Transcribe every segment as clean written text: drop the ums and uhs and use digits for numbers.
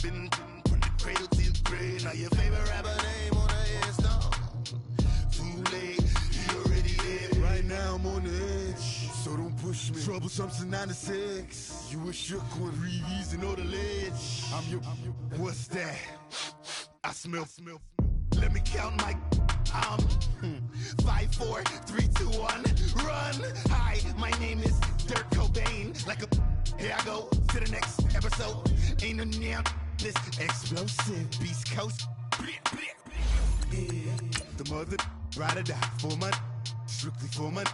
Been from the cradle to the grave. Now your favorite rapper name on the headstone. Too late, he already dead. Right now I'm on the edge, so don't push me. Troublesome to 96. You a shook one, breathe and know the ledge. I'm your, what's that? I smell. Let me count my 5, 4, 3, 2, 1, run. Hi, my name is Dirk Cobain. Like a, here I go to the next episode. Ain't no damn this explosive Beast Coast. Yeah, the mother ride or die for my, strictly for my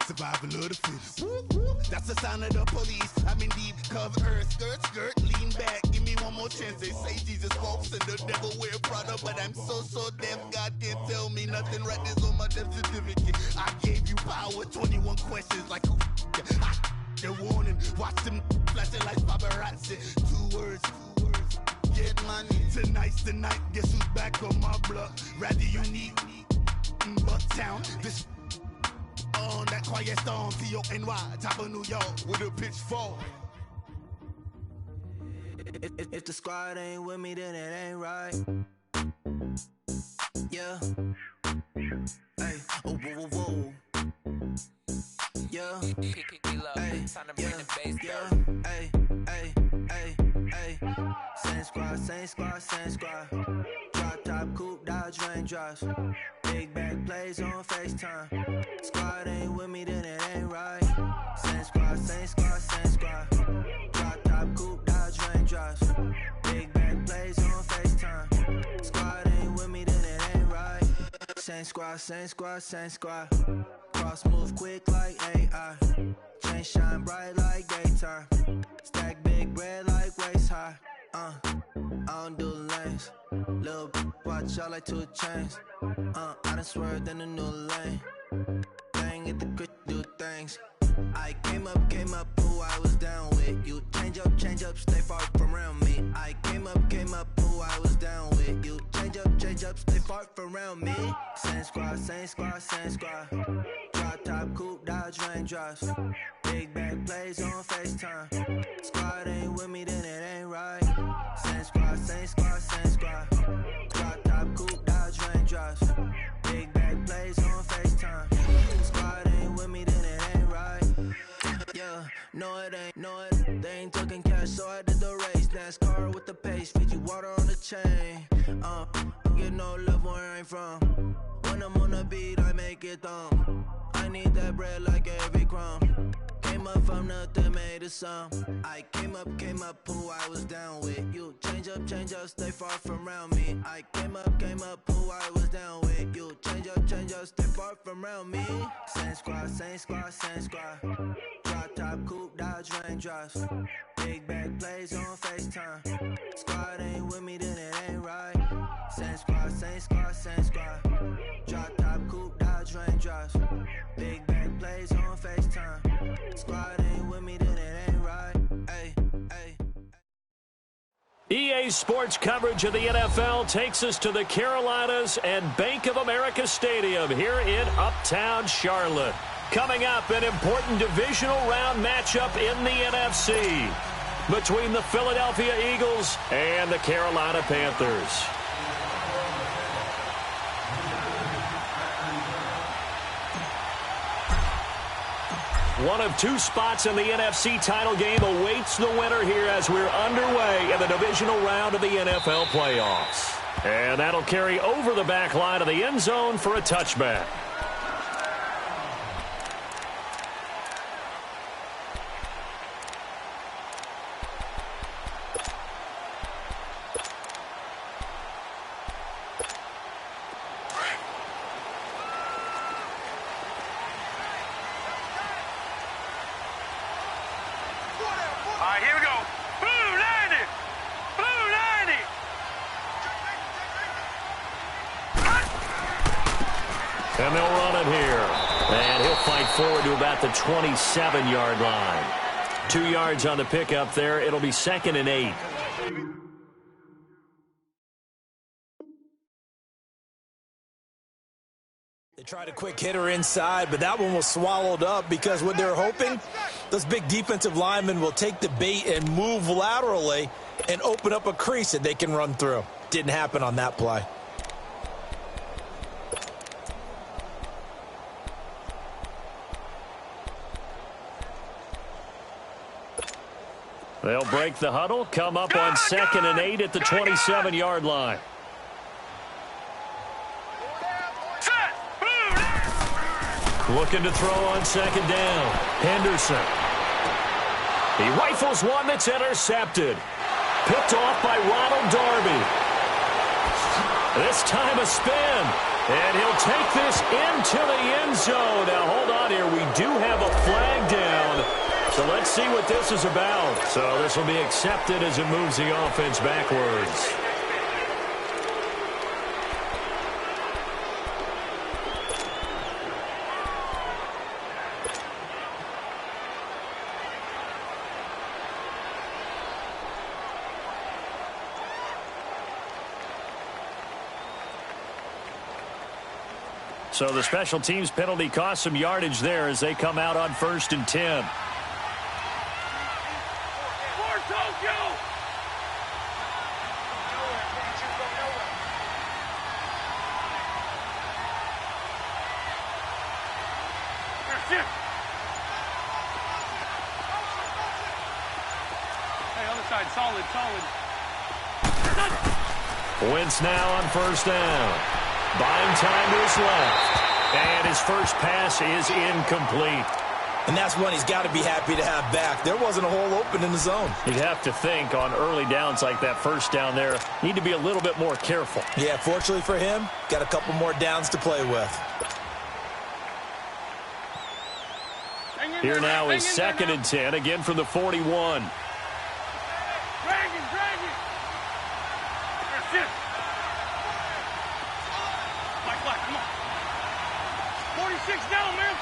survival of the fittest. That's the sound of the police. I'm in deep cover earth, skirt, lean back. Give me one more chance. They say Jesus walks and the devil wear Prada, but I'm so deaf. God can't tell me nothing. Right there's on my death certificate. I gave you power. 21 questions like who? The warning. Watch them flashing like paparazzi. 2 words. Get money. Tonight's the night. Guess who's back on my block? Rather unique. Bucktown. This. On that quiet storm, T-O-N-Y, top of New York, with a pitchfork. If the squad ain't with me, then it ain't right. Yeah. Hey, oh, whoa, whoa, whoa. Yeah. Hey, yeah. Hey, hey. Same squad. Drop top, coupe, Dodge raindrops. Big back plays on FaceTime. Squad ain't with me, then it ain't right. Same squad. Drop top, coupe, Dodge raindrops. Big back plays on FaceTime. Squad ain't with me, then it ain't right. Same squad. Cross move quick like AI. Chain shine bright like daytime. Stack big bread like waist high. I don't do lanes. Lil' watch out like 2 chains. I done swerved in a new lane. Bang at the crit, do things. I came up, who I was down with. You change up, stay far from around me. I came up, who I was down with. You change up, stay far from around me. Same squad. Drop top, coupe, Dodge raindrops. Big back plays on FaceTime. Squad ain't with me, then it ain't right. Same squad. Drop top, coupe, Dodge raindrops. Big back plays on FaceTime. Squad ain't with me, then it ain't right. Yeah, no it ain't. They ain't talking cash, so I did the race. NASCAR with the pace, feed you water on the chain. Get no love where I'm from. When I'm on the beat, I make it thumb. I need that bread like every crumb. Came up from nothing, made a sum. I came up, who I was down with. You change up, stay far from around me. I came up, who I was down with. You change up, stay far from around me. Same squad. Drop top, coupe, Dodge raindrops. Big back plays on FaceTime. Squad ain't with me, then it ain't right. Same squad. Drop top, coupe, Dodge raindrops. Big back plays on FaceTime. Squad ain't with me, then it ain't right. Hey. EA Sports coverage of the NFL takes us to the Carolinas and Bank of America Stadium here in Uptown Charlotte. Coming up, an important divisional round matchup in the NFC between the Philadelphia Eagles and the Carolina Panthers. One of 2 spots in the NFC title game awaits the winner here as we're underway in the divisional round of the NFL playoffs. And that'll carry over the back line of the end zone for a touchback. All right, here we go. Blue 90! Blue 90! And they'll run it here. And he'll fight forward to about the 27-yard line. 2 yards on the pickup there. It'll be 2nd and 8. They tried a quick hitter inside, but that one was swallowed up because what they're hoping, those big defensive linemen will take the bait and move laterally and open up a crease that they can run through. Didn't happen on that play. They'll break the huddle, come up on 2nd and 8 at the 27-yard line. Looking to throw on 2nd down. Henderson. He rifles one that's intercepted. Picked off by Ronald Darby. This time a spin. And he'll take this into the end zone. Now, hold on here. We do have a flag down. So let's see what this is about. So this will be accepted as it moves the offense backwards. So the special teams penalty cost some yardage there as they come out on 1st and 10. Hey, other side, solid. Wentz now on 1st down. Buying time to his left. And his first pass is incomplete. And that's one he's got to be happy to have back. There wasn't a hole open in the zone. You'd have to think on early downs like that 1st down there, need to be a little bit more careful. Yeah, fortunately for him, got a couple more downs to play with. Here now is 2nd and 10, again from the 41. Drag it. Black, come on. 46 down, man,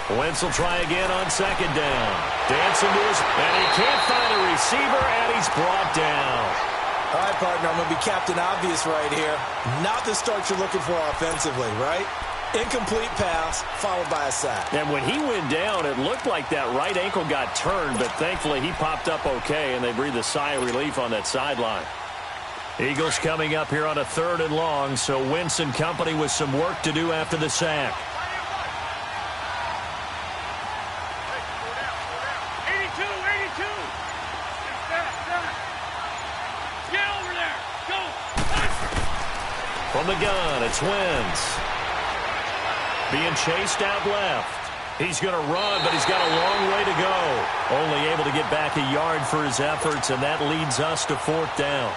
5-4. Wentz will try again on 2nd down. Dancing to his, and he can't find a receiver, and he's brought down. All right, partner, I'm going to be Captain Obvious right here. Not the start you're looking for offensively, right? Incomplete pass, followed by a sack. And when he went down, it looked like that right ankle got turned, but thankfully he popped up okay, and they breathed a sigh of relief on that sideline. Eagles coming up here on a 3rd and long, so Wentz and company with some work to do after the sack. 82. Get over there. Go. From the gun, it's Wentz. Being chased out left. He's going to run, but he's got a long way to go. Only able to get back a yard for his efforts, and that leads us to 4th down.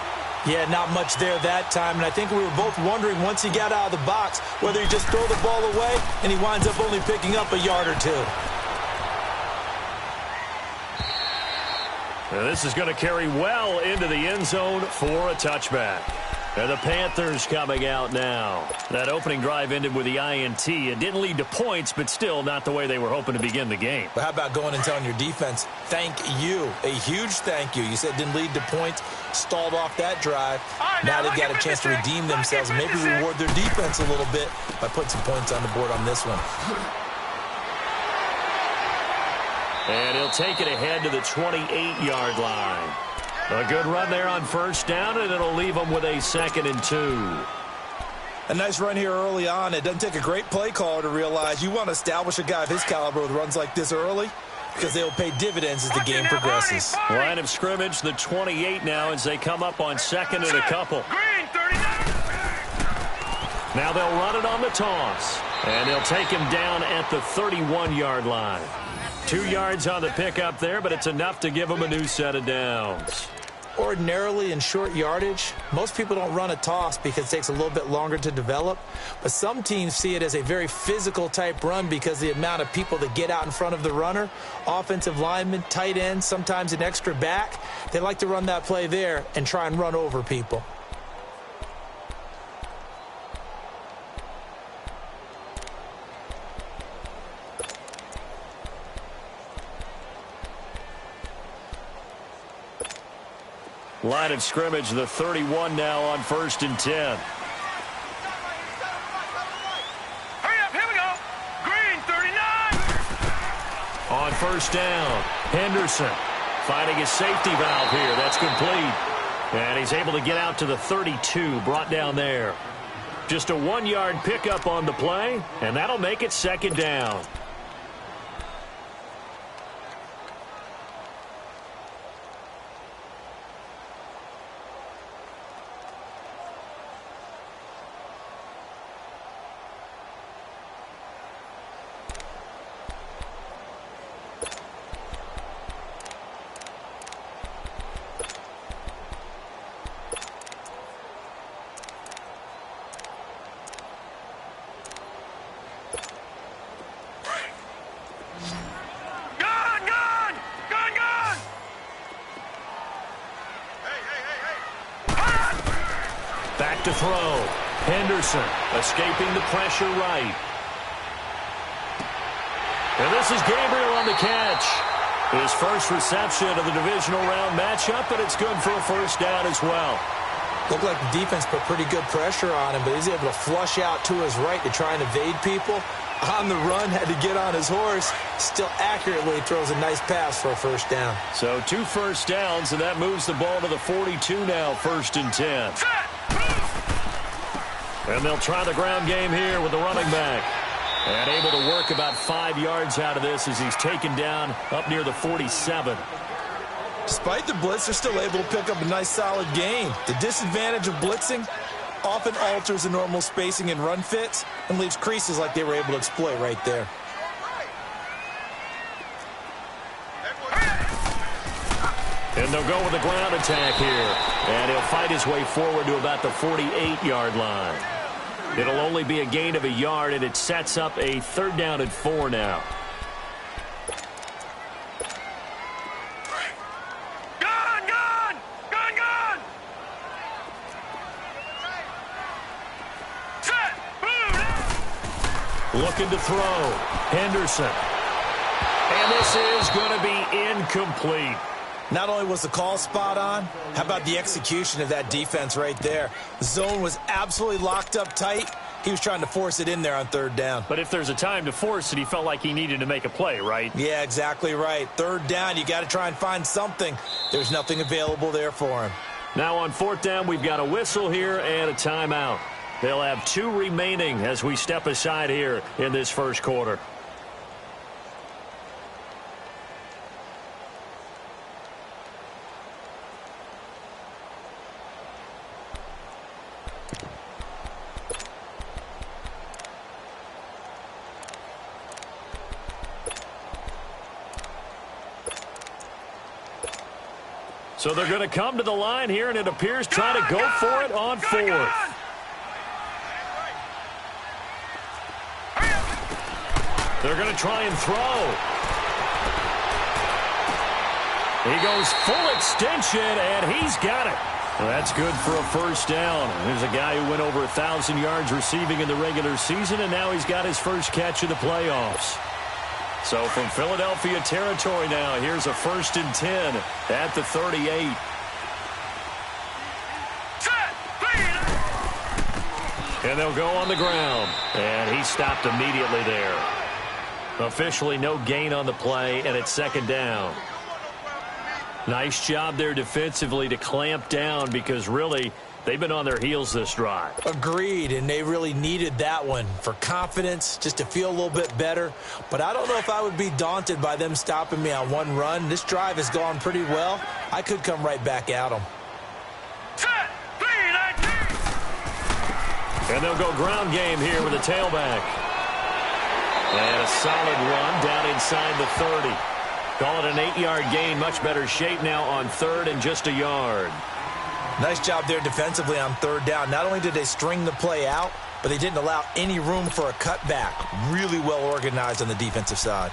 Yeah, not much there that time, and I think we were both wondering once he got out of the box whether he just throw the ball away, and he winds up only picking up a yard or two. Now this is going to carry well into the end zone for a touchback. And the Panthers coming out now. That opening drive ended with the INT. It didn't lead to points, but still not the way they were hoping to begin the game. But how about going and telling your defense, thank you, a huge thank you. You said it didn't lead to points, stalled off that drive. Now they've got a chance to redeem themselves and maybe reward their defense a little bit by putting some points on the board on this one. And he'll take it ahead to the 28-yard line. A good run there on 1st down, and it'll leave them with a 2nd and 2. A nice run here early on. It doesn't take a great play caller to realize you want to establish a guy of his caliber with runs like this early because they will pay dividends as the game progresses. Line of scrimmage, the 28 now as they come up on 2nd and a couple. Now they'll run it on the toss, and they'll take him down at the 31-yard line. 2 yards on the pickup there, but it's enough to give him a new set of downs. Ordinarily in short yardage, most people don't run a toss because it takes a little bit longer to develop. But some teams see it as a very physical type run because the amount of people that get out in front of the runner, offensive linemen, tight ends, sometimes an extra back, they like to run that play there and try and run over people. Line of scrimmage, the 31 now on 1st and 10. first down. Henderson finding his safety valve here. That's complete. And he's able to get out to the 32, brought down there. Just a 1-yard pickup on the play, and that'll make it second down. Back to throw. Henderson escaping the pressure right. And this is Gabriel on the catch. His first reception of the divisional round matchup, and it's good for a first down as well. Looked like the defense put pretty good pressure on him, but he's able to flush out to his right to try and evade people. On the run, had to get on his horse. Still accurately throws a nice pass for a first down. So 2 first downs, and that moves the ball to the 42 now, 1st and 10. And they'll try the ground game here with the running back. And able to work about 5 yards out of this as he's taken down up near the 47. Despite the blitz, they're still able to pick up a nice solid gain. The disadvantage of blitzing often alters the normal spacing and run fits and leaves creases like they were able to exploit right there. And they'll go with a ground attack here. And he'll fight his way forward to about the 48-yard line. It'll only be a gain of a yard, and it sets up a 3rd down and 4 now. Looking to throw. Henderson. And this is going to be incomplete. Not only was the call spot on, how about the execution of that defense right there? The zone was absolutely locked up tight. He was trying to force it in there on 3rd down. But if there's a time to force it, he felt like he needed to make a play, right? Yeah, exactly right. 3rd down, you got to try and find something. There's nothing available there for him. Now on 4th down, we've got a whistle here and a timeout. They'll have 2 remaining as we step aside here in this first quarter. So they're going to come to the line here, and it appears trying to go for it on 4th. They're going to try and throw. He goes full extension, and he's got it. Well, that's good for a first down. There's a guy who went over 1,000 yards receiving in the regular season, and now he's got his first catch of the playoffs. So from Philadelphia territory now, here's a 1st and 10 at the 38. And they'll go on the ground. And he stopped immediately there. Officially no gain on the play, and it's 2nd down. Nice job there defensively to clamp down because really they've been on their heels this drive. Agreed, and they really needed that one for confidence, just to feel a little bit better. But I don't know if I would be daunted by them stopping me on one run. This drive has gone pretty well. I could come right back at them. And they'll go ground game here with a tailback. And a solid run down inside the 30. Call it an 8-yard gain. Much better shape now on 3rd and just a yard. Nice job there defensively on 3rd down. Not only did they string the play out, but they didn't allow any room for a cutback. Really well organized on the defensive side.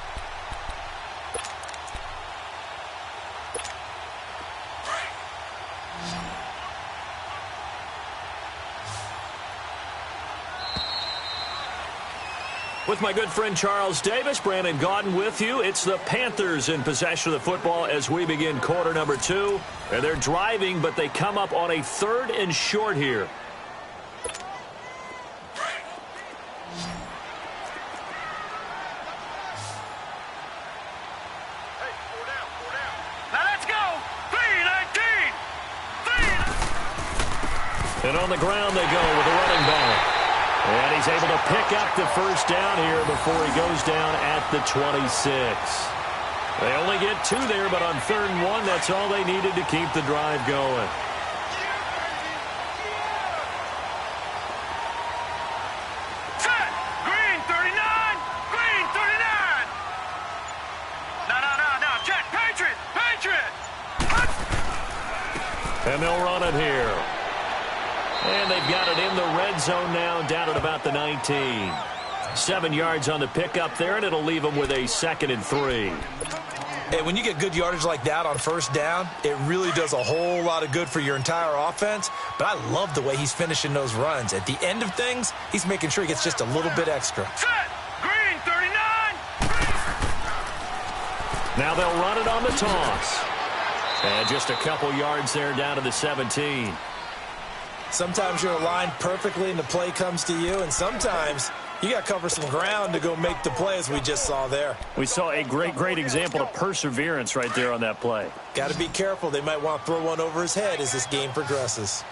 With my good friend Charles Davis, Brandon Gaudin with you. It's the Panthers in possession of the football as we begin quarter number 2. And they're driving, but they come up on a 3rd and short here. And on the ground they go with the running back. And he's able to pick up the first down here before he goes down at the 26. They only get 2 there, but on 3rd and 1, that's all they needed to keep the drive going. Set! Green 39! Green 39! No. Check! Patriot! Patriot! And they'll run it here. And they've got it in the red zone now, down at about the 19. 7 yards on the pickup there, and it'll leave them with a 2nd and 3. Hey, when you get good yardage like that on first down, it really does a whole lot of good for your entire offense. But I love the way he's finishing those runs. At the end of things, he's making sure he gets just a little bit extra. Set! Green 39! Now they'll run it on the toss. And just a couple yards there down to the 17. Sometimes you're aligned perfectly and the play comes to you, and sometimes you got to cover some ground to go make the play, as we just saw there. We saw a great example of perseverance right there on that play. Got to be careful. They might want to throw one over his head as this game progresses.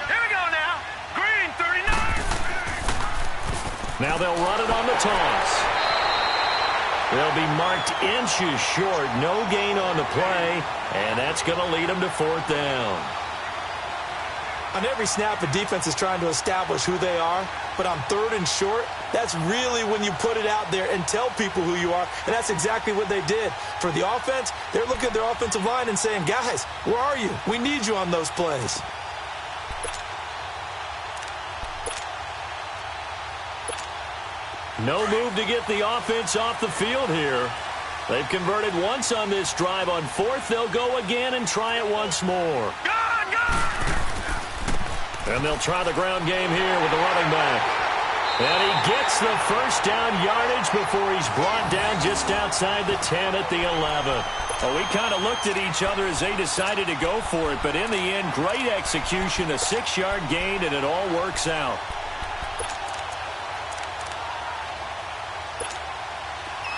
Here we go now! Green 39! Now they'll run it on the toss. They'll be marked inches short. No gain on the play, and that's going to lead them to 4th down. On every snap, the defense is trying to establish who they are, but on 3rd and short, that's really when you put it out there and tell people who you are, and that's exactly what they did. For the offense, they're looking at their offensive line and saying, guys, where are you? We need you on those plays. No move to get the offense off the field here. They've converted once on this drive. On 4th, they'll go again and try it once more. And they'll try the ground game here with the running back. And he gets the first down yardage before he's brought down just outside the 10 at the 11. Well, we kind of looked at each other as they decided to go for it, but in the end, great execution, a 6-yard gain, and it all works out.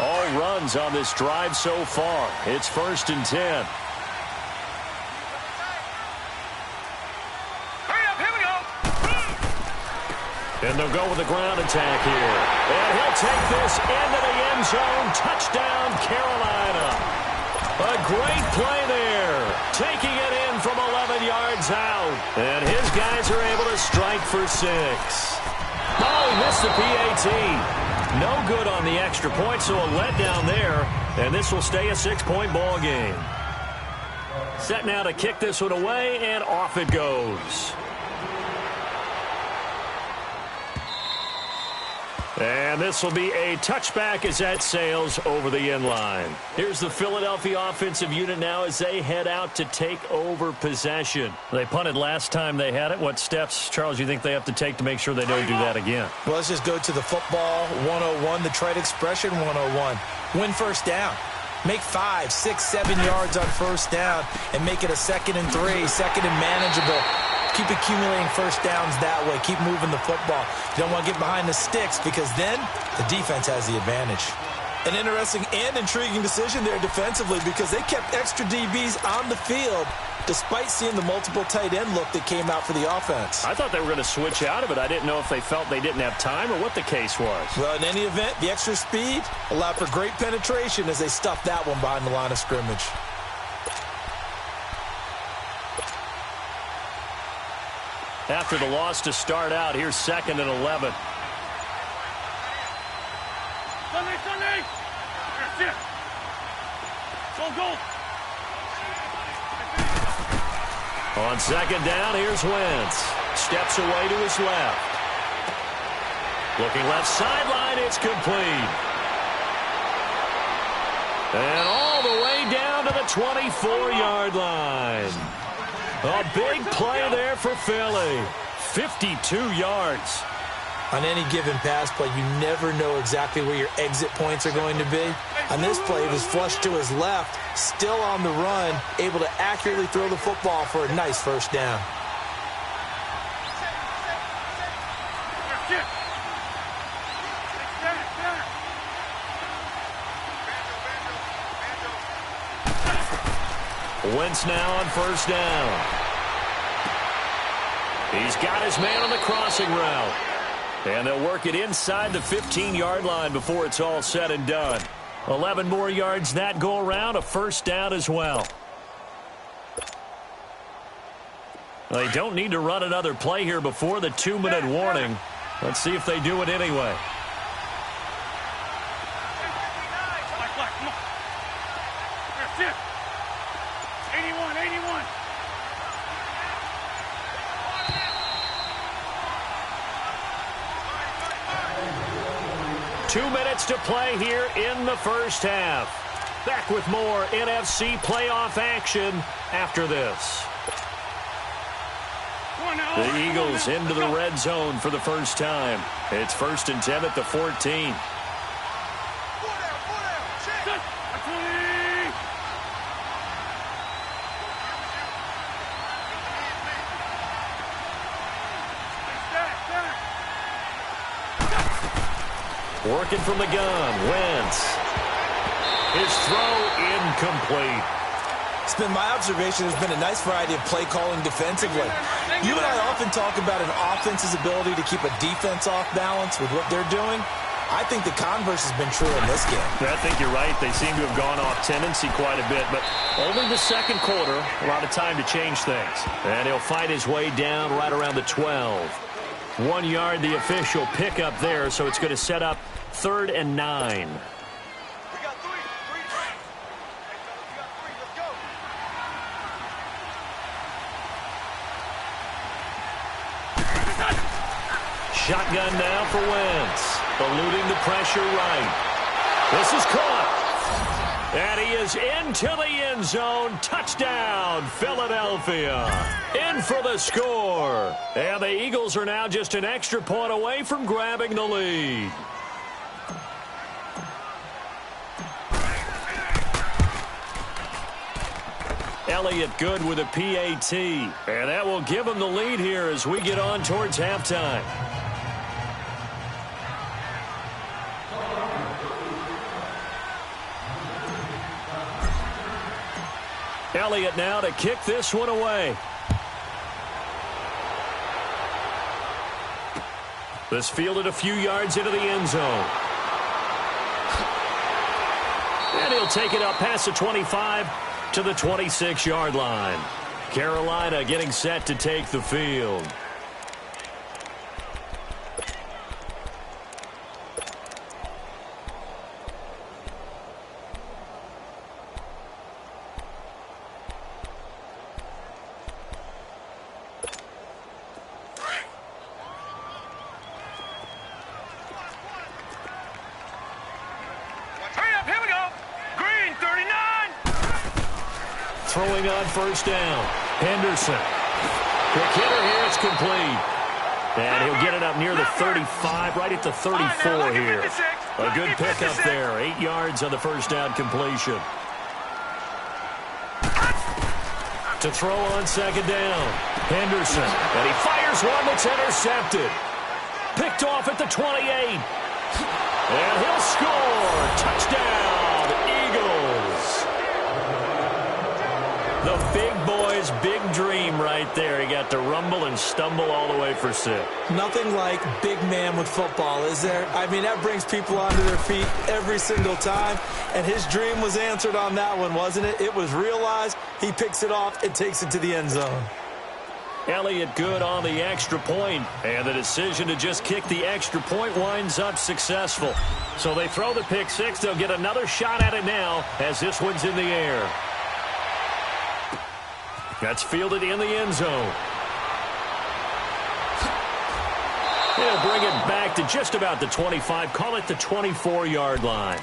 All runs on this drive so far. It's 1st and 10. Hurry up, here we go! And they'll go with the ground attack here. And he'll take this into the end zone. Touchdown, Carolina. A great play there. Taking it in from 11 yards out. And his guys are able to strike for 6. Oh, he missed the PAT. No good on the extra point, so a letdown there, and this will stay a 6-point ball game. Set now to kick this one away, and off it goes. And this will be a touchback as that sails over the end line. Here's the Philadelphia offensive unit now as they head out to take over possession. They punted last time they had it. What steps, Charles, you think they have to take to make sure they don't do that again? Well, let's just go to the football 101, the trade expression 101. Win first down. Make 5, 6, 7 yards on first down and make it a 2nd and 3, 2nd and manageable. Keep accumulating first downs that way. Keep moving the football. You don't want to get behind the sticks because then the defense has the advantage. An interesting and intriguing decision there defensively because they kept extra DBs on the field despite seeing the multiple tight end look that came out for the offense. I thought they were going to switch out of it. I didn't know if they felt they didn't have time or what the case was. Well, in any event, the extra speed allowed for great penetration as they stuffed that one behind the line of scrimmage. After the loss to start out, here's 2nd and 11. Sunday! Yes. Go! On 2nd down, here's Wentz. Steps away to his left. Looking left sideline, it's complete. And all the way down to the 24-yard line. A big play there for Philly. 52 yards. On any given pass play, you never know exactly where your exit points are going to be. On this play, it was flushed to his left, still on the run, able to accurately throw the football for a nice first down. Wentz now on first down. He's got his man on the crossing route. And they'll work it inside the 15-yard line before it's all said and done. 11 more yards that go around, a first down as well. They don't need to run another play here before the 2-minute warning. Let's see if they do it anyway. Come on. 81. 2 minutes to play here in the first half. Back with more NFC playoff action after this. The Eagles into the red zone for the first time. It's 1st and 10 at the 14. Working from the gun, Wentz. His throw incomplete. It's been my observation there's been a nice variety of play calling defensively. You and I often talk about an offense's ability to keep a defense off balance with what they're doing. I think the converse has been true in this game. I think you're right. They seem to have gone off tendency quite a bit, but only the second quarter, a lot of time to change things. And he'll fight his way down right around the 12. 1 yard, the official pickup there, so it's going to set up 3rd and 9. Shotgun now for Wentz. Eluding the pressure right. This is caught. And he is into the end zone. Touchdown, Philadelphia. In for the score. And the Eagles are now just an extra point away from grabbing the lead. Elliott good with a PAT. And that will give him the lead here as we get on towards halftime. Elliott now to kick this one away. This fielded a few yards into the end zone. And he'll take it up past the 25 to the 26-yard line. Carolina getting set to take the field. Throwing on first down. Henderson. Quick hitter here. It's complete. And he'll get it up near the 35, right at the 34 here. A good pickup there. 8 yards on the first down completion. To throw on second down. Henderson. And he fires one that's intercepted. Picked off at the 28. And he'll score. Touchdown, Eagles. The big boy's big dream right there. He got to rumble and stumble all the way for 6. Nothing like big man with football, is there? I mean, that brings people onto their feet every single time. And his dream was answered on that one, wasn't it? It was realized. He picks it off and takes it to the end zone. Elliott good on the extra point. And the decision to just kick the extra point winds up successful. So they throw the pick 6. They'll get another shot at it now as this one's in the air. That's fielded in the end zone. They'll bring it back to just about the 25. Call it the 24-yard line.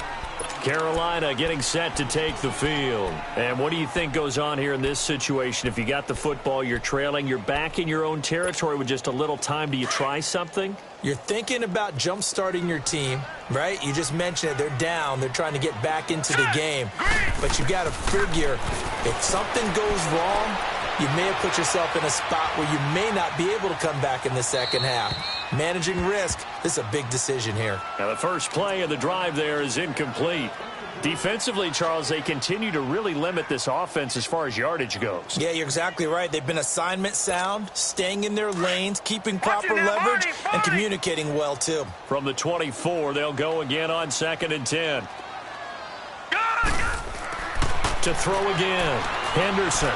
Carolina getting set to take the field. And what do you think goes on here in this situation? If you got the football, you're trailing, you're back in your own territory with just a little time. Do you try something? You're thinking about jump-starting your team, right? You just mentioned it. They're down. They're trying to get back into the game. But you got to figure if something goes wrong, you may have put yourself in a spot where you may not be able to come back in the second half. Managing risk, this is a big decision here. Now the first play of the drive there is incomplete. Defensively, Charles, they continue to really limit this offense as far as yardage goes. Yeah, you're exactly right. They've been assignment sound, staying in their lanes, keeping proper leverage, and communicating well, too. From the 24, they'll go again on 2nd and 10. To throw again, Henderson.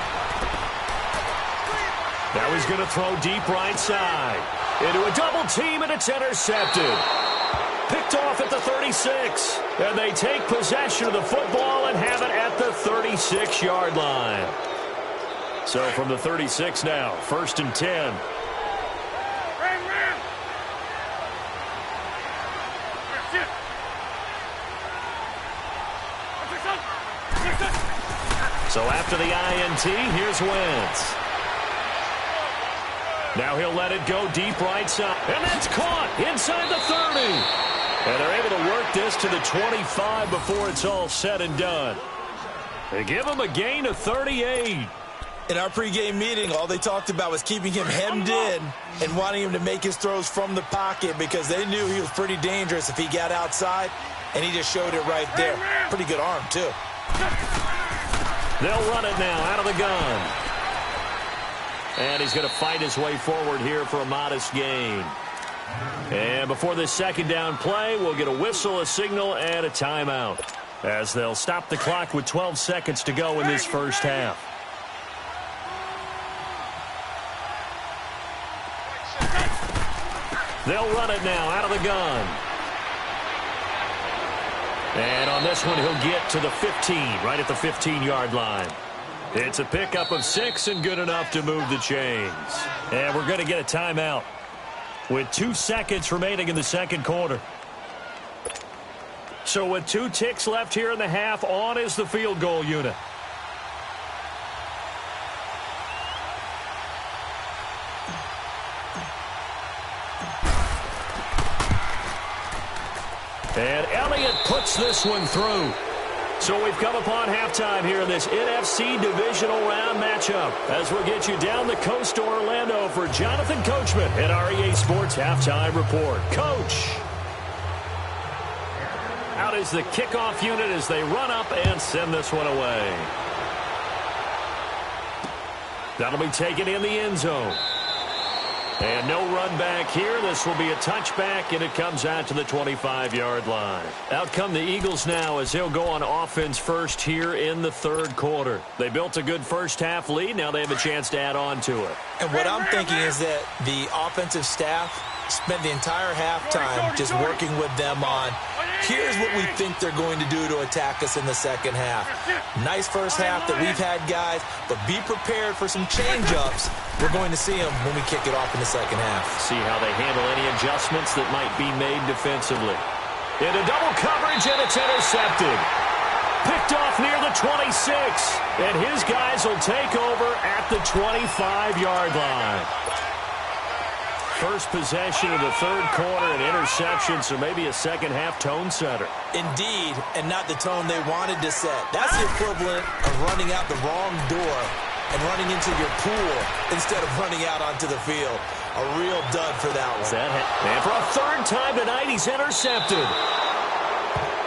Now he's going to throw deep right side. Into a double team, and it's intercepted. Picked off at the 36. And they take possession of the football and have it at the 36-yard line. So from the 36 now, 1st and 10. So after the INT, here's Wentz. Now he'll let it go deep right side. And that's caught inside the 30. And they're able to work this to the 25 before it's all said and done. They give him a gain of 38. In our pregame meeting, all they talked about was keeping him hemmed in and wanting him to make his throws from the pocket because they knew he was pretty dangerous if he got outside, and he just showed it right there. Pretty good arm, too. They'll run it now out of the gun. And he's going to fight his way forward here for a modest gain. And before this 2nd down play, we'll get a whistle, a signal, and a timeout as they'll stop the clock with 12 seconds to go in this first half. They'll run it now out of the gun. And on this one, he'll get to the 15, right at the 15-yard line. It's a pickup of 6 and good enough to move the chains. And we're going to get a timeout with 2 seconds remaining in the 2nd quarter. So with 2 ticks left here in the half, on is the field goal unit. And Elliott puts this one through. So we've come upon halftime here in this NFC divisional round matchup as we'll get you down the coast to Orlando for Jonathan Coachman at REA Sports Halftime Report. Coach, out is the kickoff unit as they run up and send this one away. That'll be taken in the end zone. And no run back here. This will be a touchback, and it comes out to the 25-yard line. Out come the Eagles now as they'll go on offense first here in the 3rd quarter. They built a good first-half lead. Now they have a chance to add on to it. And what I'm thinking is that the offensive staff spent the entire halftime just working with them on, here's what we think they're going to do to attack us in the 2nd half. Nice first half that we've had, guys, but be prepared for some change-ups. We're going to see them when we kick it off in the 2nd half. See how they handle any adjustments that might be made defensively. Into double coverage, and it's intercepted. Picked off near the 26, and his guys will take over at the 25-yard line. First possession of the 3rd quarter, an interception, so maybe a 2nd half tone setter. Indeed, and not the tone they wanted to set. That's the equivalent of running out the wrong door and running into your pool instead of running out onto the field. A real dud for that one. And for a 3rd time tonight, he's intercepted.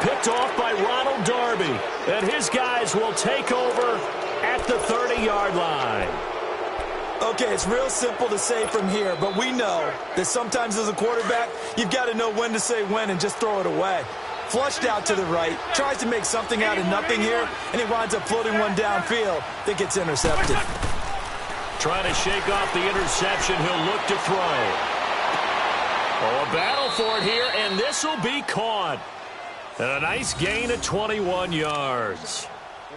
Picked off by Ronald Darby, and his guys will take over at the 30-yard line. Okay, it's real simple to say from here, but we know that sometimes as a quarterback, you've got to know when to say when and just throw it away. Flushed out to the right, tries to make something out of nothing here, and he winds up floating one downfield that gets intercepted. Trying to shake off the interception, he'll look to throw. Oh, a battle for it here, and this will be caught. And a nice gain of 21 yards.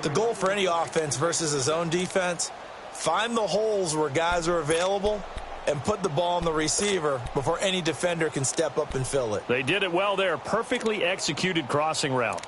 The goal for any offense versus his own defense, find the holes where guys are available and put the ball on the receiver before any defender can step up and fill it. They did it well there. Perfectly executed crossing route.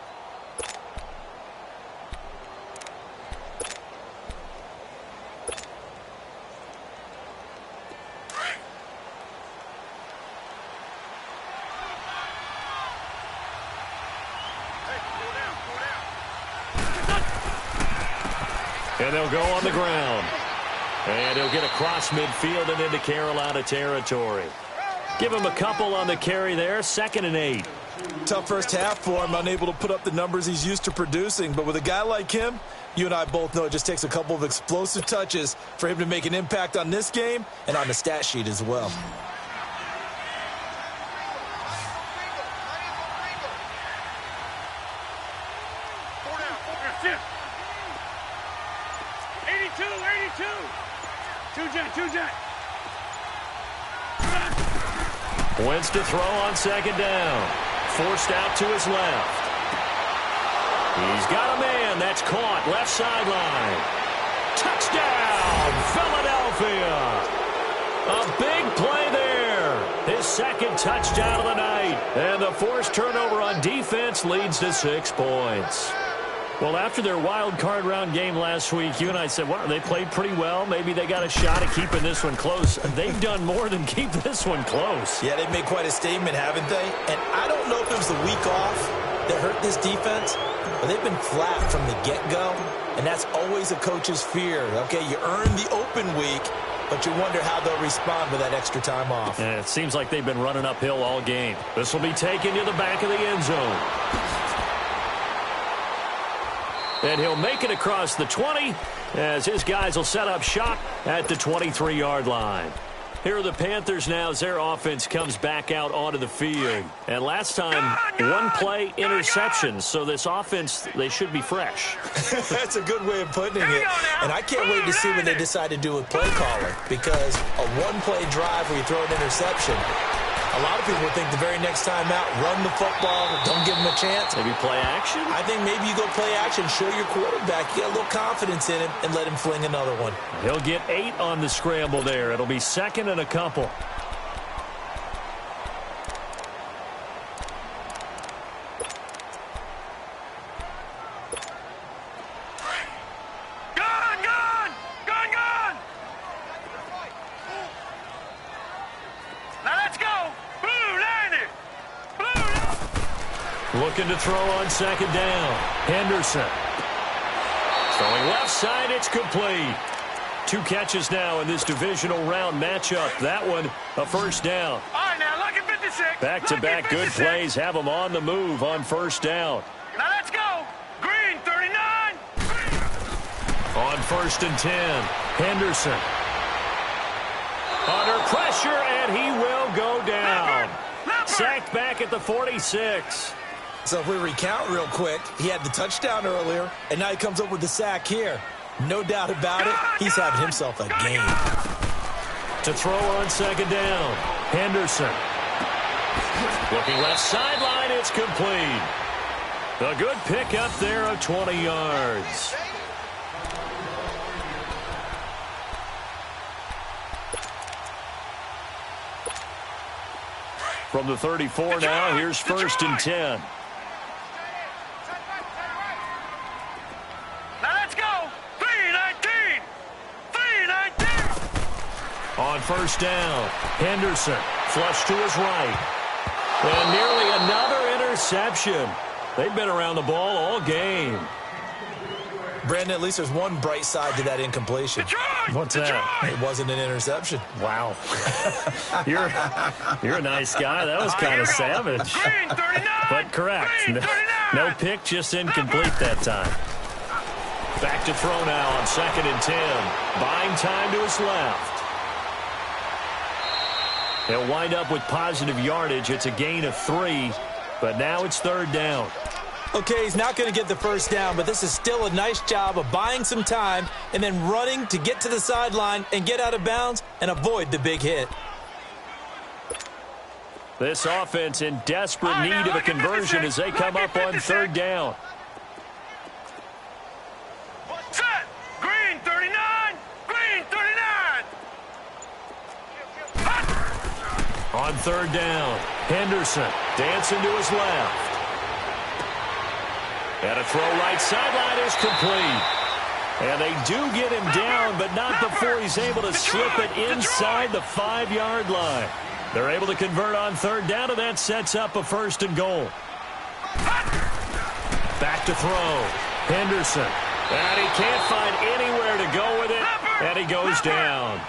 And they'll go on the ground. And he'll get across midfield and into Carolina territory. Give him a couple on the carry there. 2nd and 8. Tough first half for him, unable to put up the numbers he's used to producing. But with a guy like him, you and I both know it just takes a couple of explosive touches for him to make an impact on this game and on the stat sheet as well. Wentz to throw on second down. Forced out to his left. He's got a man. That's caught. Left sideline. Touchdown, Philadelphia. A big play there. His second touchdown of the night. And the forced turnover on defense leads to 6 points. Well, after their wild card round game last week, you and I said, wow, they played pretty well. Maybe they got a shot at keeping this one close. They've done more than keep this one close. Yeah, they've made quite a statement, haven't they? And I don't know if it was the week off that hurt this defense, but they've been flat from the get-go, and that's always a coach's fear. Okay, you earn the open week, but you wonder how they'll respond with that extra time off. And it seems like they've been running uphill all game. This will be taken to the back of the end zone. And he'll make it across the 20 as his guys will set up shop at the 23-yard line. Here are the Panthers now as their offense comes back out onto the field. And last time, one play interception. So this offense, they should be fresh. That's a good way of putting it. And I can't wait to see what they decide to do with play calling, because a one-play drive where you throw an interception, a lot of people think the very next time out, run the football, don't give them a chance. Maybe play action? I think maybe you go play action, show your quarterback, get a little confidence in him, and let him fling another one. He'll get 8 on the scramble there. It'll be second and a couple. Looking to throw on second down. Henderson. Throwing left side, it's complete. 2 catches now in this divisional round matchup. That one, a first down. All right, now, look at 56. Back-to-back good plays have them on the move on first down. Now let's go. Green, 39. On first and 10, Henderson. Under pressure, and he will go down. Sacked back at the 46. So if we recount real quick, he had the touchdown earlier, and now he comes up with the sack here. No doubt about it, he's having himself a game. To throw on second down, Henderson. Looking left sideline, it's complete. A good pick up there of 20 yards. From the 34 now, here's first and 10. On first down, Henderson flush to his right. And nearly another interception. They've been around the ball all game. Brandon, at least there's one bright side to that incompletion. What's that? It wasn't an interception. Wow. You're a nice guy. That was kind of savage. But correct. No pick, just incomplete that time. Back to throw now on second and 10. Buying time to his left. He'll wind up with positive yardage. It's a gain of 3, but now it's third down. Okay, he's not going to get the first down, but this is still a nice job of buying some time and then running to get to the sideline and get out of bounds and avoid the big hit. This offense in desperate need of a conversion as they come up on third down. Set. Green, 39. Green, 39. On third down, Henderson dancing to his left. And a throw right sideline is complete. And they do get him down, but not before he's able to slip it inside the 5-yard line. They're able to convert on third down, and that sets up a first and goal. Back to throw. Henderson. And he can't find anywhere to go with it, and he goes down.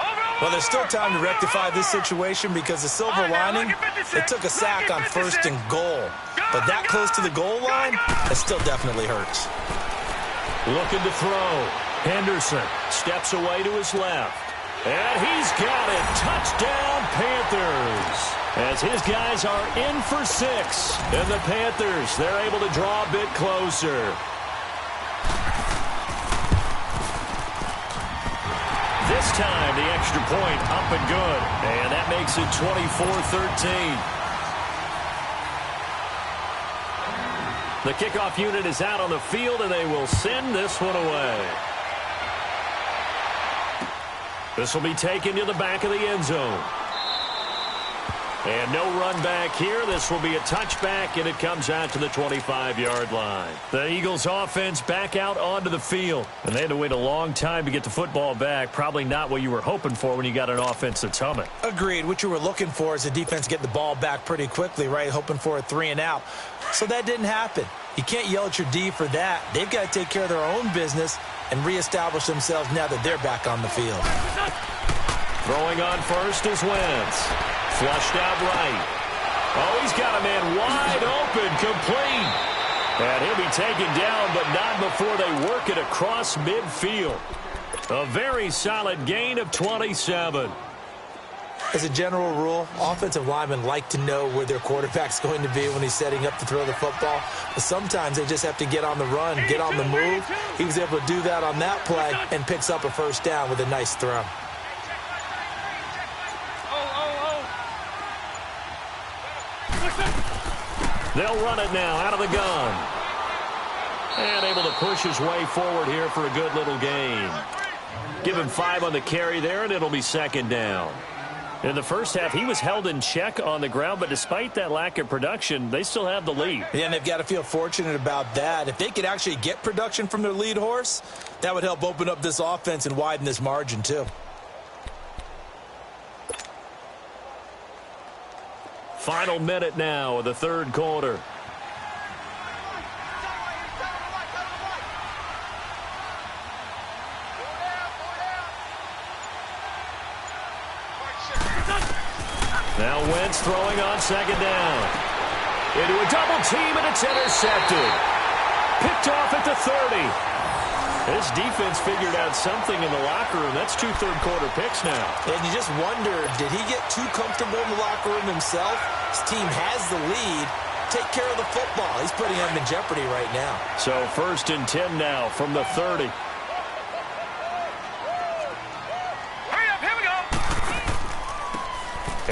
Well, there's still time to rectify this situation because the silver lining, it took a sack on 1st and goal. But that close to the goal line, it still definitely hurts. Looking to throw. Henderson steps away to his left. And he's got it. Touchdown, Panthers. As his guys are in for 6. And the Panthers, they're able to draw a bit closer. This time, the extra point up and good. And that makes it 24-13. The kickoff unit is out on the field, and they will send this one away. This will be taken to the back of the end zone. And no run back here. This will be a touchback, and it comes out to the 25-yard line. The Eagles offense back out onto the field. And they had to wait a long time to get the football back. Probably not what you were hoping for when you got an offense that's humming. Agreed. What you were looking for is the defense get the ball back pretty quickly, right? Hoping for a 3-and-out. So that didn't happen. You can't yell at your D for that. They've got to take care of their own business and reestablish themselves now that they're back on the field. Throwing on first is Wentz. Flushed out right. Oh, he's got a man wide open, complete. And he'll be taken down, but not before they work it across midfield. A very solid gain of 27. As a general rule, offensive linemen like to know where their quarterback's going to be when he's setting up to throw the football. But sometimes they just have to get on the run, get on the move. He was able to do that on that play and picks up a first down with a nice throw. They'll run it now out of the gun. And able to push his way forward here for a good little gain. Give him 5 on the carry there, and it'll be 2nd down. In the first half, he was held in check on the ground, but despite that lack of production, they still have the lead. Yeah, and they've got to feel fortunate about that. If they could actually get production from their lead horse, that would help open up this offense and widen this margin too. Final minute now of the 3rd quarter. Now Wentz throwing on 2nd down. Into a double team, and it's intercepted. Picked off at the 30. This defense figured out something in the locker room. That's 2 third-quarter picks now. And you just wonder, did he get too comfortable in the locker room himself? His team has the lead. Take care of the football. He's putting them in jeopardy right now. So 1st and 10 now from the 30. Hurry up, here we go.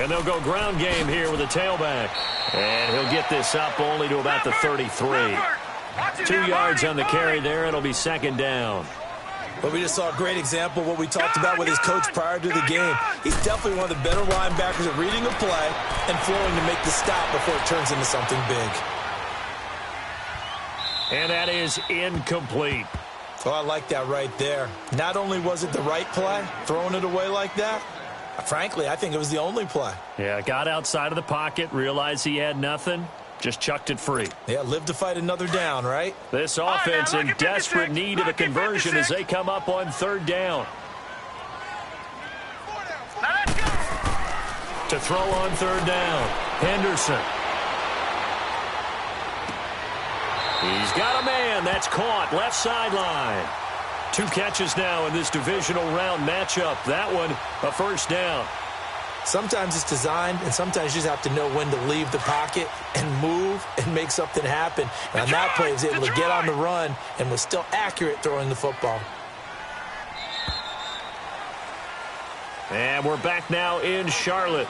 And they'll go ground game here with a tailback. And he'll get this up only to about the 33. 2 yards on the carry there, and it'll be 2nd down. But we just saw a great example of what we talked about with his coach prior to the game. He's definitely one of the better linebackers at reading a play and flowing to make the stop before it turns into something big. And that is incomplete. Oh, I like that right there. Not only was it the right play, throwing it away like that, frankly, I think it was the only play. Yeah, got outside of the pocket, realized he had nothing, just chucked it free. Yeah, live to fight another down, right? This offense in desperate need of a conversion as they come up on 3rd down. To throw on 3rd down, Henderson. He's got a man. That's caught. Left sideline. 2 catches now in this divisional round matchup. That one, a 1st down. Sometimes it's designed, and sometimes you just have to know when to leave the pocket and move and make something happen. And on that play, he was able to get on the run and was still accurate throwing the football. And we're back now in Charlotte.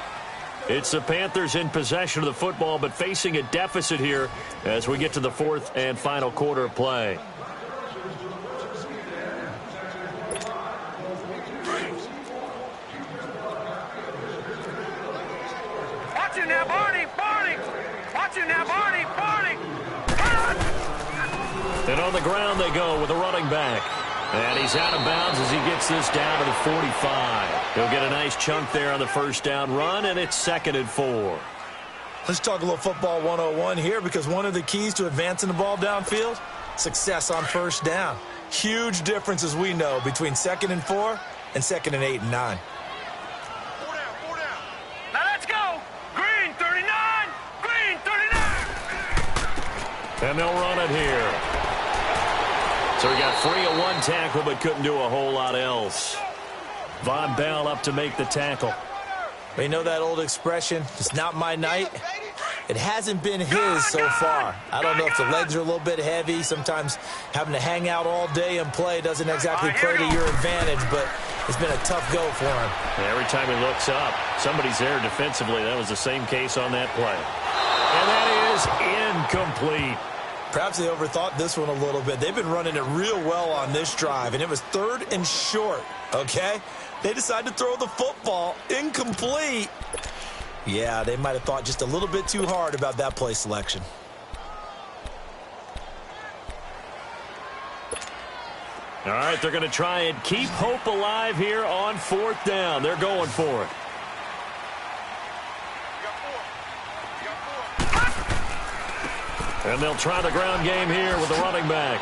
It's the Panthers in possession of the football, but facing a deficit here as we get to the 4th and final quarter of play. Watch it now, Barney, Barney. Watch it now, Barney, Barney. And on the ground they go with a running back. And he's out of bounds as he gets this down to the 45. He'll get a nice chunk there on the 1st down run, and it's 2nd and 4. Let's talk a little football 101 here, because one of the keys to advancing the ball downfield, success on 1st down. Huge difference, as we know, between 2nd and 4 and 2nd and 8 and 9. And they'll run it here. So he got free of one tackle but couldn't do a whole lot else. Von Bell up to make the tackle. You know that old expression, it's not my night? It hasn't been his so far. I don't know if the legs are a little bit heavy. Sometimes having to hang out all day and play doesn't exactly play to your advantage, but it's been a tough go for him. Every time he looks up, somebody's there defensively. That was the same case on that play. And that is incomplete. Perhaps they overthought this one a little bit. They've been running it real well on this drive, and it was 3rd and short, okay? They decided to throw the football incomplete. Yeah, they might have thought just a little bit too hard about that play selection. All right, they're going to try and keep hope alive here on 4th down. They're going for it. And they'll try the ground game here with the running back.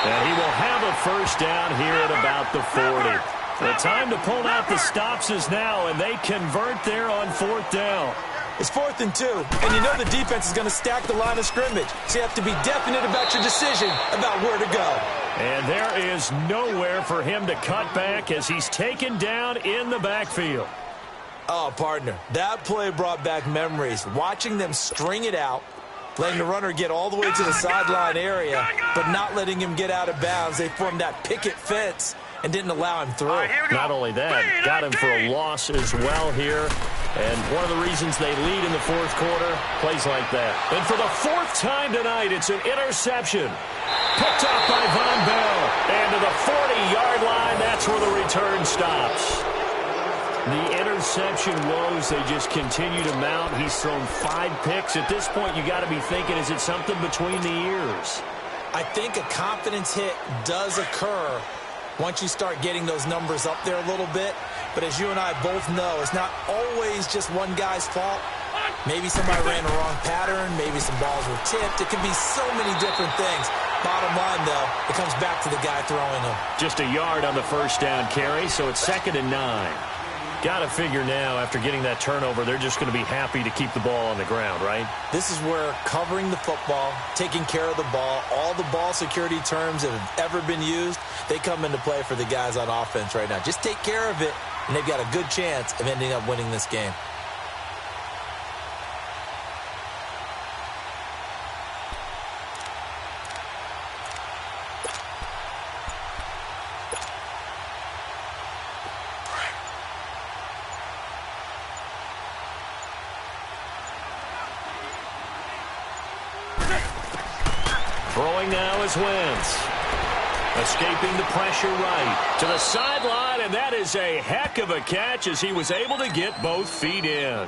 And he will have a first down here at about the 40. The time to pull out the stops is now, and they convert there on 4th down. It's 4th and 2, and you know the defense is going to stack the line of scrimmage. So you have to be definite about your decision about where to go. And there is nowhere for him to cut back as he's taken down in the backfield. Oh, partner, that play brought back memories. Watching them string it out, letting the runner get all the way to the sideline area, but not letting him get out of bounds. They formed that picket fence and didn't allow him through. Not only that, got him for a loss as well here. And one of the reasons they lead in the 4th quarter, plays like that. And for the 4th time tonight, it's an interception. Picked up by Von Bell. And to the 40-yard line, that's where the return stops. The interception woes, they just continue to mount. He's thrown 5 picks. At this point, you got to be thinking, is it something between the ears? I think a confidence hit does occur once you start getting those numbers up there a little bit. But as you and I both know, it's not always just one guy's fault. Maybe somebody ran the wrong pattern. Maybe some balls were tipped. It can be so many different things. Bottom line, though, it comes back to the guy throwing them. Just a yard on the first down carry, so it's 2nd and 9. Got to figure now, after getting that turnover, they're just going to be happy to keep the ball on the ground, right? This is where covering the football, taking care of the ball, all the ball security terms that have ever been used, they come into play for the guys on offense right now. Just take care of it, and they've got a good chance of ending up winning this game. Throwing now is Wentz. Escaping the pressure right to the sideline, and that is a heck of a catch as he was able to get both feet in.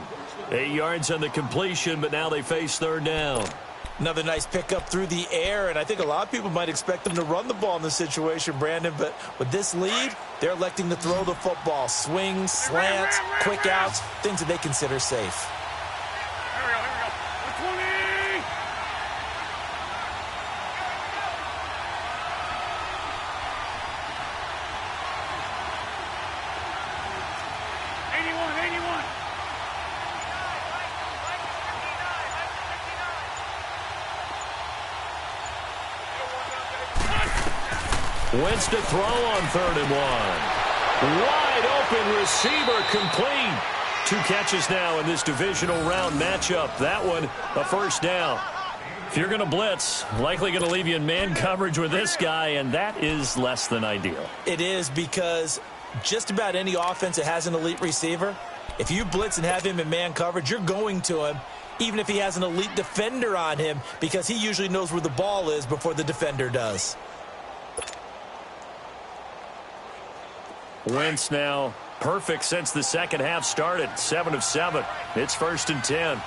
8 yards on the completion, but now they face 3rd down. Another nice pickup through the air, and I think a lot of people might expect them to run the ball in this situation, Brandon, but with this lead, they're electing to throw the football. Swings, slants, quick outs, things that they consider safe. Wentz to throw on 3rd and 1. Wide open receiver complete. 2 catches now in this divisional round matchup. That one, a first down. If you're going to blitz, likely going to leave you in man coverage with this guy, and that is less than ideal. It is, because just about any offense that has an elite receiver, if you blitz and have him in man coverage, you're going to him, even if he has an elite defender on him, because he usually knows where the ball is before the defender does. Wentz now perfect since the second half started. 7 of 7. It's 1st and 10.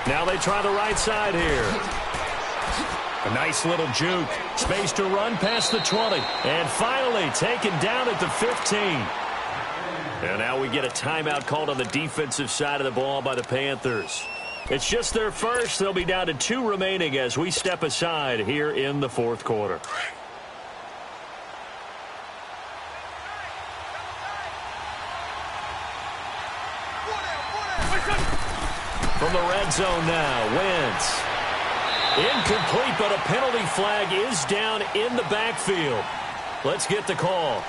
Now they try the right side here. A nice little juke. Space to run past the 20. And finally taken down at the 15. And now we get a timeout called on the defensive side of the ball by the Panthers. It's just their first. They'll be down to 2 remaining as we step aside here in the 4th quarter. From the red zone now, Wentz. Incomplete, but a penalty flag is down in the backfield. Let's get the call.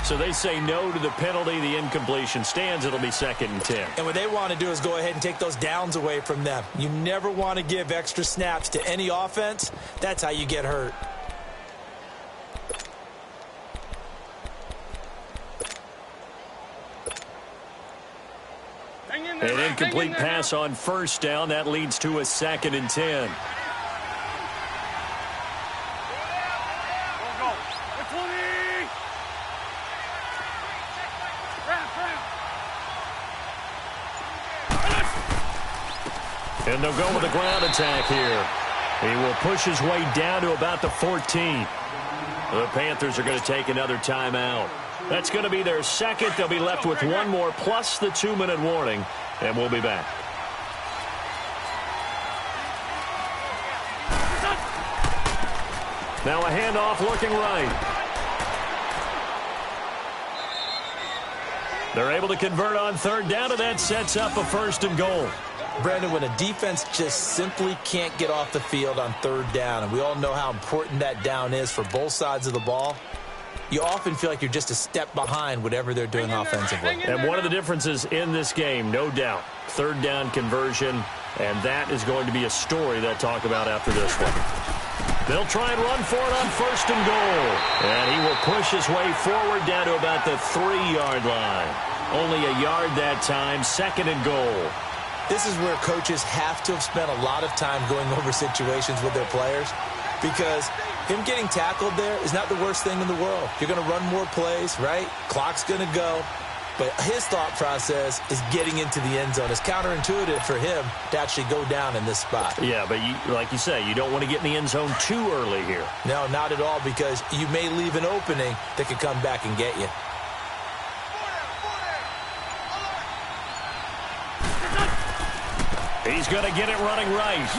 So they say no to the penalty. The incompletion stands. It'll be 2nd and 10. And what they want to do is go ahead and take those downs away from them. You never want to give extra snaps to any offense. That's how you get hurt. An incomplete pass on 1st down. That leads to a 2nd and 10. And they'll go with a ground attack here. He will push his way down to about the 14. The Panthers are going to take another timeout. That's going to be their 2nd. They'll be left with one more plus the 2-minute warning. And we'll be back. Now a handoff looking right. They're able to convert on 3rd down, and that sets up a 1st and goal. Brandon, when a defense just simply can't get off the field on 3rd down, and we all know how important that down is for both sides of the ball, you often feel like you're just a step behind whatever they're doing offensively. And one of the differences in this game, no doubt, 3rd down conversion, and that is going to be a story they'll talk about after this one. They'll try and run for it on 1st and goal. And he will push his way forward down to about the 3-yard line. Only a yard that time, 2nd and goal. This is where coaches have to have spent a lot of time going over situations with their players, because him getting tackled there is not the worst thing in the world. You're going to run more plays, right? Clock's going to go. But his thought process is getting into the end zone. It's counterintuitive for him to actually go down in this spot. Yeah, but like you say, you don't want to get in the end zone too early here. No, not at all, because you may leave an opening that could come back and get you. He's going to get it running right.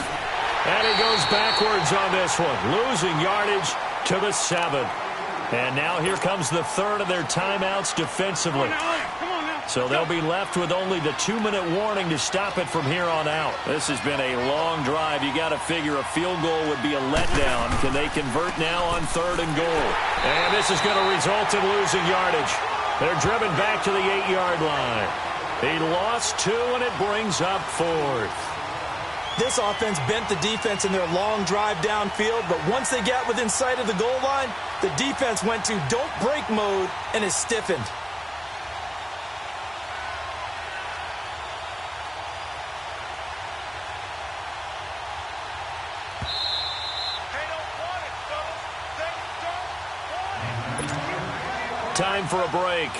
And he goes backwards on this one, losing yardage to the 7. And now here comes the 3rd of their timeouts defensively. So they'll be left with only the 2-minute warning to stop it from here on out. This has been a long drive. You got to figure a field goal would be a letdown. Can they convert now on 3rd and goal? And this is going to result in losing yardage. They're driven back to the 8-yard line. He lost 2, and it brings up 4th. This offense bent the defense in their long drive downfield, but once they got within sight of the goal line, the defense went to don't break mode and is stiffened. Time for a break.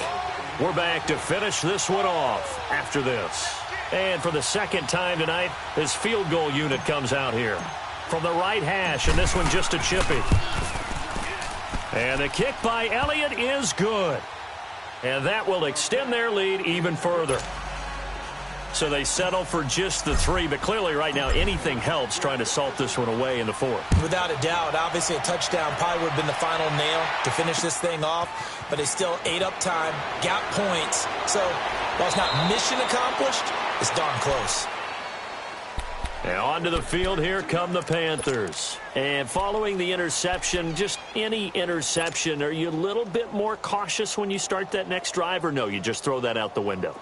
We're back to finish this one off after this. And for the 2nd time tonight, this field goal unit comes out here. From the right hash, and this one just a chippy. And the kick by Elliott is good. And that will extend their lead even further. So they settle for just the 3, but clearly right now anything helps trying to salt this one away in the 4th. Without a doubt, obviously a touchdown probably would have been the final nail to finish this thing off, but they still ate up time, got points. So while it's not mission accomplished, it's darn close. And onto the field, here come the Panthers. And following the interception, just any interception, are you a little bit more cautious when you start that next drive, or no, you just throw that out the window?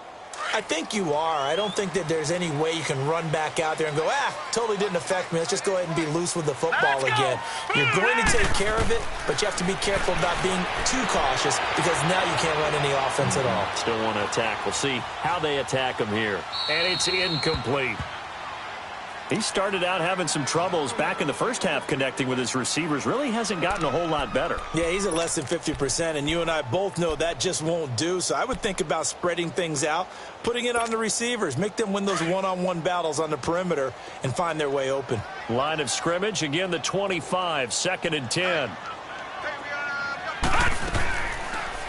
I think you are. I don't think that there's any way you can run back out there and go, totally didn't affect me. Let's just go ahead and be loose with the football again. You're going to take care of it, but you have to be careful about being too cautious, because now you can't run any offense at all. Still want to attack. We'll see how they attack him here. And it's incomplete. He started out having some troubles back in the first half connecting with his receivers. Really hasn't gotten a whole lot better. Yeah, he's at less than 50%, and you and I both know that just won't do. So I would think about spreading things out, putting it on the receivers, make them win those one-on-one battles on the perimeter and find their way open. Line of scrimmage, again the 25, 2nd and 10.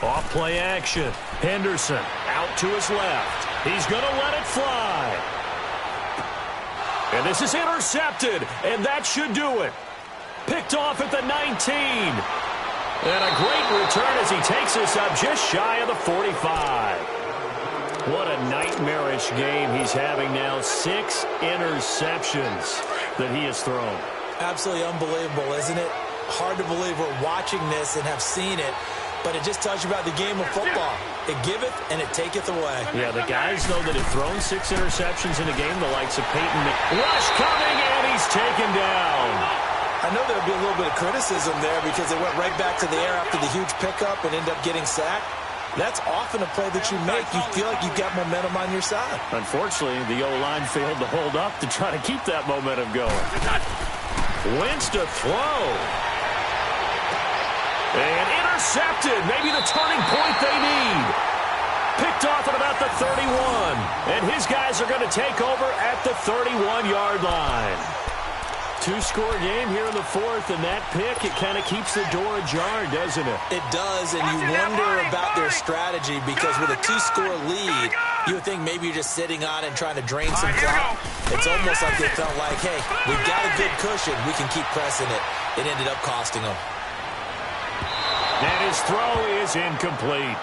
Off play action. Henderson out to his left. He's going to let it fly. And this is intercepted, and that should do it. Picked off at the 19. And a great return as he takes us up just shy of the 45. What a nightmarish game he's having now. 6 interceptions that he has thrown. Absolutely unbelievable, isn't it? Hard to believe we're watching this and have seen it, but it just tells you about the game of football. It giveth and it taketh away. Yeah, the guys know that have thrown 6 interceptions in a game, the likes of Peyton. Rush coming, and he's taken down. I know there'll be a little bit of criticism there because they went right back to the air after the huge pickup and ended up getting sacked. That's often a play that you make. You feel like you've got momentum on your side. Unfortunately, the O-line failed to hold up to try to keep that momentum going. Wentz to throw. And intercepted. Maybe the turning point they need. Picked off at about the 31. And his guys are going to take over at the 31-yard line. 2-score game here in the 4th, and that pick, it kind of keeps the door ajar, doesn't it? It does, and you wonder about their strategy because with a 2-score lead, you would think maybe you're just sitting on it and trying to drain some clock. It's almost like they felt like, hey, we've got a good cushion. We can keep pressing it. It ended up costing them. And his throw is incomplete.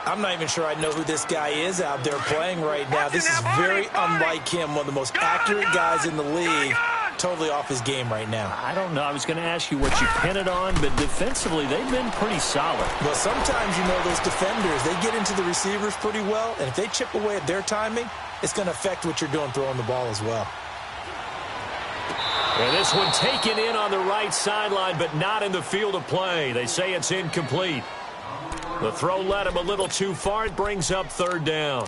I'm not even sure I know who this guy is out there playing right now. This is very unlike him, one of the most accurate guys in the league. Totally off his game right now. I don't know. I was going to ask you what you pin it on, but defensively, they've been pretty solid. Well, sometimes, you know, those defenders, they get into the receivers pretty well, and if they chip away at their timing, it's going to affect what you're doing throwing the ball as well. And this one taken in on the right sideline, but not in the field of play. They say it's incomplete. The throw led him a little too far. It brings up 3rd down.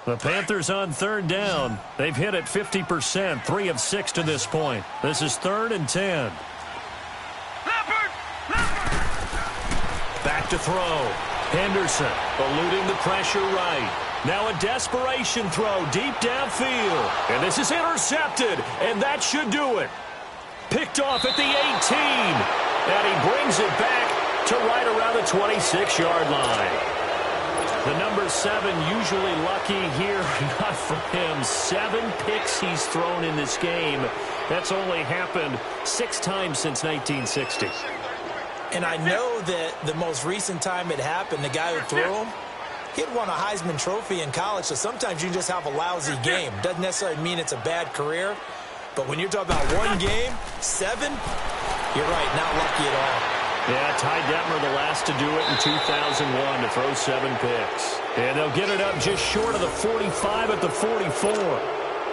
The Panthers on 3rd down. They've hit it 50%, 3 of 6 to this point. This is 3rd and 10. Back to throw. Henderson eluding the pressure right. Now a desperation throw deep downfield. And this is intercepted, and that should do it. Picked off at the 18. And he brings it back to right around the 26-yard line. The number 7 usually lucky here, not for him. 7 picks he's thrown in this game. That's only happened 6 times since 1960. And I know that the most recent time it happened, the guy who threw him, he had won a Heisman Trophy in college, so sometimes you just have a lousy game. Doesn't necessarily mean it's a bad career, but when you're talking about one game, 7, you're right, not lucky at all. Yeah, Ty Detmer the last to do it in 2001 to throw 7 picks. And they'll get it up just short of the 45 at the 44.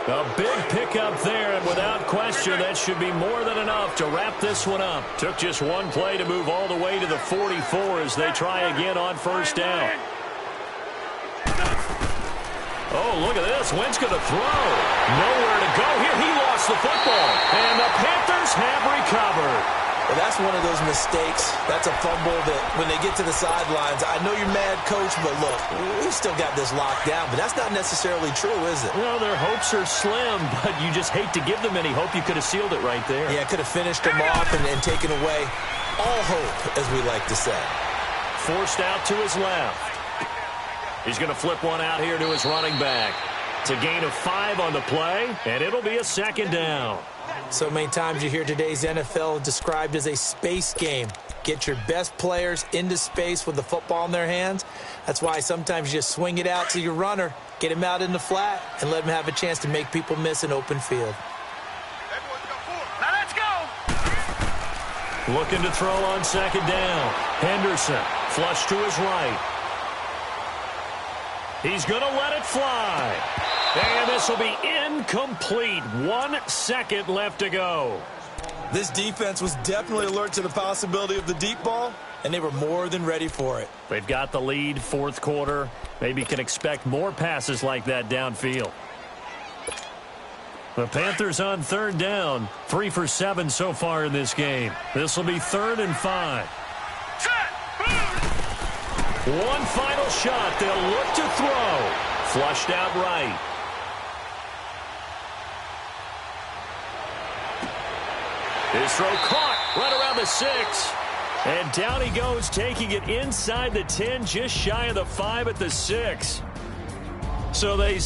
A big pickup there, and without question, that should be more than enough to wrap this one up. Took just one play to move all the way to the 44 as they try again on 1st down. Oh, look at this. Wentz going to throw. Nowhere to go here. He lost the football. And the Panthers have recovered. Well, that's one of those mistakes. That's a fumble that when they get to the sidelines, I know you're mad, Coach, but look, we've still got this locked down. But that's not necessarily true, is it? Well, their hopes are slim, but you just hate to give them any hope. You could have sealed it right there. Yeah, could have finished them off and taken away all hope, as we like to say. Forced out to his left. He's going to flip one out here to his running back. It's a gain of 5 on the play, and it'll be a 2nd down. So many times you hear today's NFL described as a space game. Get your best players into space with the football in their hands. That's why sometimes you just swing it out to your runner, get him out in the flat, and let him have a chance to make people miss an open field. Now let's go. Looking to throw on 2nd down. Henderson, flush to his right. He's going to let it fly. And this will be incomplete. 1 second left to go. This defense was definitely alert to the possibility of the deep ball, and they were more than ready for it. They've got the lead, 4th quarter. Maybe can expect more passes like that downfield. The Panthers on 3rd down. 3 for 7 so far in this game. This will be 3rd and 5. One final shot. They'll look to throw. Flushed out right. His throw caught right around the 6. And down he goes, taking it inside the 10, just shy of the 5 at the 6. So they...